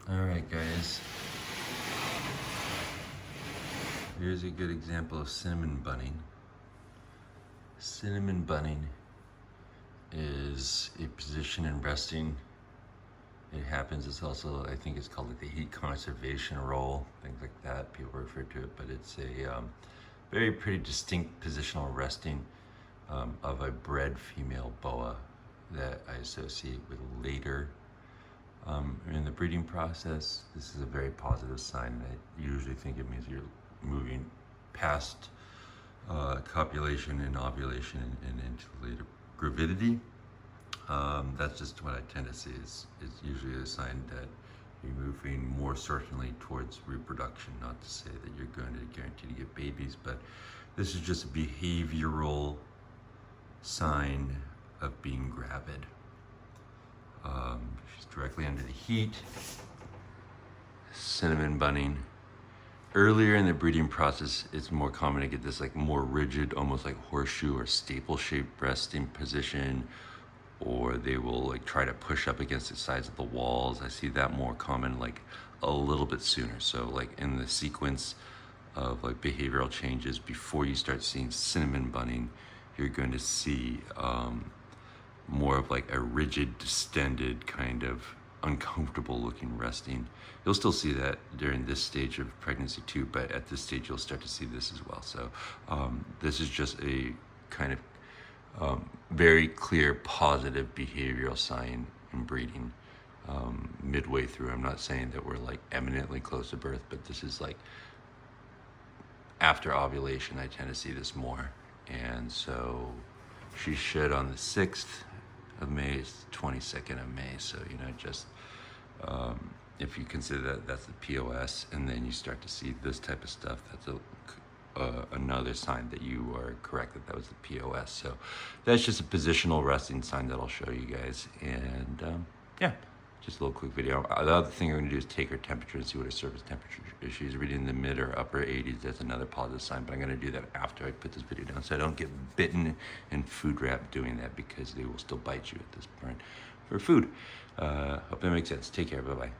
All right, guys. Here's a good example of cinnamon bunning. Cinnamon bunning is a position in resting. It happens, it's also, I think it's called like the heat conservation roll, things like that, people refer to it, but it's a very pretty distinct positional resting of a bred female boa that I associate with later in the breeding process. This is a very positive sign. I usually think it means you're moving past copulation and ovulation and into later gravidity. That's just what I tend to see. It's usually a sign that you're moving more certainly towards reproduction. Not to say that you're going to guarantee to get babies, but this is just a behavioral sign of being gravid. She's directly under the heat. Cinnamon bunning. Earlier in the breeding process, it's more common to get this like more rigid, almost like horseshoe or staple-shaped resting position, or they will like try to push up against the sides of the walls. I see that more common like a little bit sooner. So like in the sequence of like behavioral changes before you start seeing cinnamon bunning, you're going to see more of like a rigid, distended kind of uncomfortable looking resting. You'll still see that during this stage of pregnancy too, but at this stage you'll start to see this as well. So this is just a kind of very clear positive behavioral sign in breeding midway through. I'm not saying that we're like eminently close to birth, but this is like after ovulation I tend to see this more. And so she should on the 6th of May, it's the 22nd of May. So, you know, just if you consider that that's the POS, and then you start to see this type of stuff, that's another sign that you are correct that was the POS. So that's just a positional resting sign that I'll show you guys. And yeah, just a little quick video. The other thing I'm gonna do is take her temperature and see what her surface temperature is. She's reading the mid or upper 80s. That's another positive sign, but I'm gonna do that after I put this video down so I don't get bitten and food wrapped doing that, because they will still bite you at this point for food. Hope that makes sense. Take care, bye-bye.